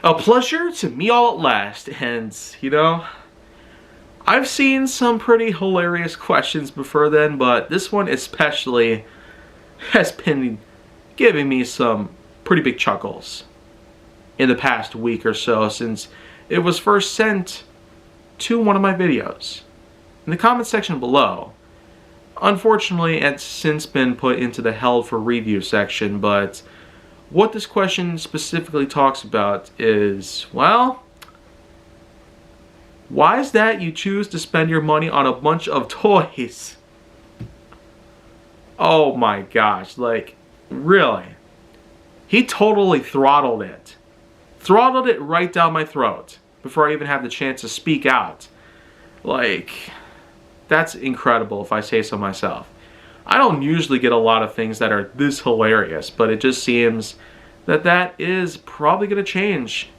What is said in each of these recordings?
A pleasure to meet all at last, and, I've seen some pretty hilarious questions before then, but this one especially has been giving me some pretty big chuckles in the past week or so since it was first sent to one of my videos. In the comment section below, unfortunately it's since been put into the held for review section, but what this question specifically talks about is, well, why is that you choose to spend your money on a bunch of toys? Oh my gosh, like, really? He totally throttled it. Throttled it right down my throat before I even had the chance to speak out. Like, that's incredible if I say so myself. I don't usually get a lot of things that are this hilarious, but it just seems that that is probably going to change.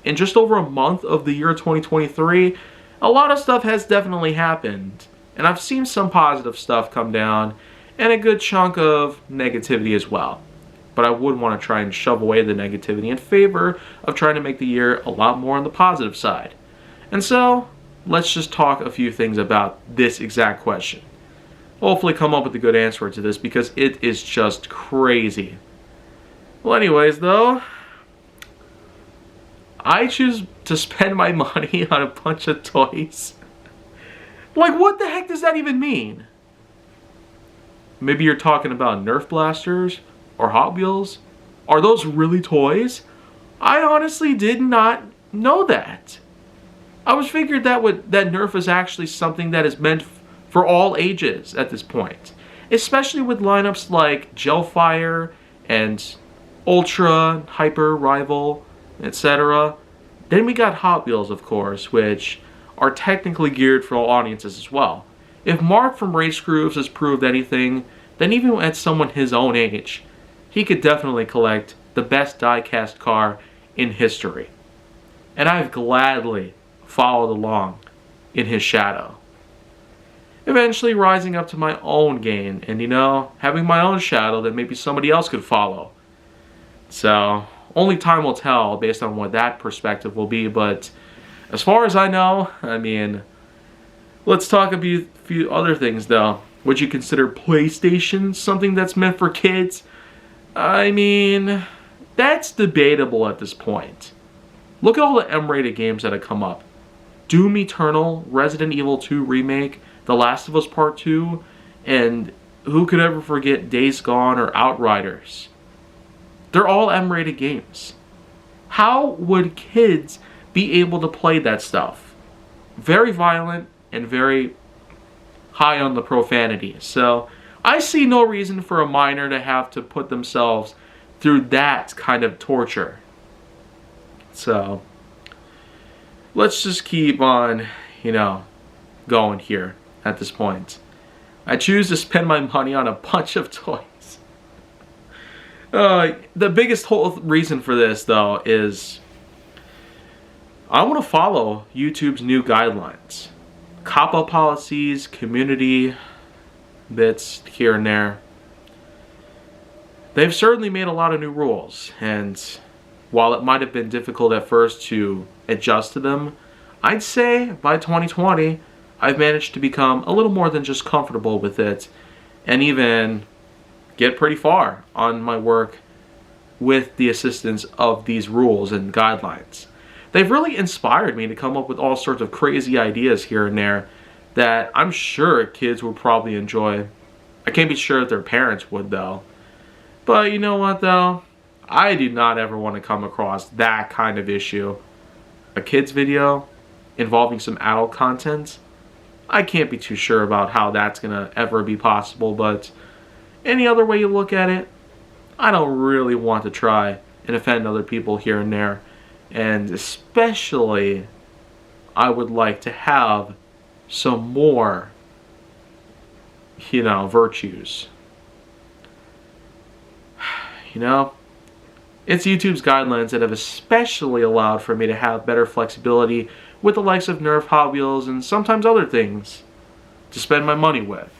In just over a month of the year 2023, a lot of stuff has definitely happened. And I've seen some positive stuff come down, and a good chunk of negativity as well. But I would want to try and shove away the negativity in favor of trying to make the year a lot more on the positive side. And so, let's just talk a few things about this exact question. Hopefully come up with a good answer to this because it is just crazy. Well, anyways, though, I choose to spend my money on a bunch of toys. Like, what the heck does that even mean? Maybe you're talking about Nerf blasters or Hot Wheels? Are those really toys? I honestly did not know that. I was figured that Nerf is actually something that is meant for all ages at this point. Especially with lineups like Gelfire and Ultra, Hyper, Rival, etc. Then we got Hot Wheels, of course, which are technically geared for all audiences as well. If Mark from Race Grooves has proved anything, then even at someone his own age, he could definitely collect the best die-cast car in history. And I've gladly followed along in his shadow. Eventually rising up to my own gain and, having my own shadow that maybe somebody else could follow. So, only time will tell based on what that perspective will be, but as far as I know, let's talk a few other things though. Would you consider PlayStation something that's meant for kids? That's debatable at this point. Look at all the M-rated games that have come up. Doom Eternal, Resident Evil 2 Remake, The Last of Us Part 2, and who could ever forget Days Gone or Outriders? They're all M-rated games. How would kids be able to play that stuff? Very violent and very high on the profanity. So I see no reason for a minor to have to put themselves through that kind of torture. So let's just keep on, going here at this point. I choose to spend my money on a bunch of toys. The biggest whole reason for this, though, is I want to follow YouTube's new guidelines. Cop-out policies, community bits here and there. They've certainly made a lot of new rules, and while it might have been difficult at first to adjust to them, I'd say by 2020, I've managed to become a little more than just comfortable with it, and even get pretty far on my work with the assistance of these rules and guidelines. They've really inspired me to come up with all sorts of crazy ideas here and there that I'm sure kids would probably enjoy. I can't be sure if their parents would, though. But you know what, though? I do not ever want to come across that kind of issue. A kid's video involving some adult content? I can't be too sure about how that's going to ever be possible, but any other way you look at it, I don't really want to try and offend other people here and there. And especially, I would like to have some more, virtues. It's YouTube's guidelines that have especially allowed for me to have better flexibility with the likes of Nerf, Hot Wheels, and sometimes other things to spend my money with.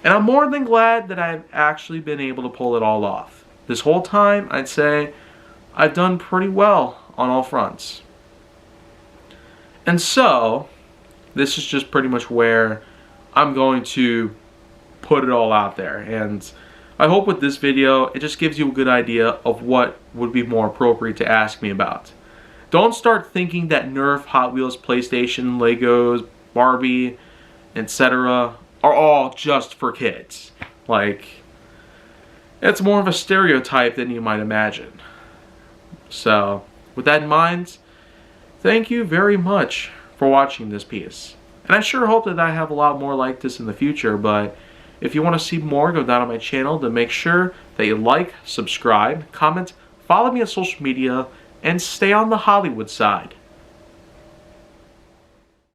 And I'm more than glad that I've actually been able to pull it all off. This whole time, I'd say I've done pretty well on all fronts. And so, this is just pretty much where I'm going to put it all out there. And I hope with this video, it just gives you a good idea of what would be more appropriate to ask me about. Don't start thinking that Nerf, Hot Wheels, PlayStation, Legos, Barbie, etc. are all just for kids. Like, it's more of a stereotype than you might imagine. So, with that in mind, thank you very much for watching this piece. And I sure hope that I have a lot more like this in the future, but if you want to see more, go down on my channel to make sure that you like, subscribe, comment, follow me on social media, and stay on the Hollywood side.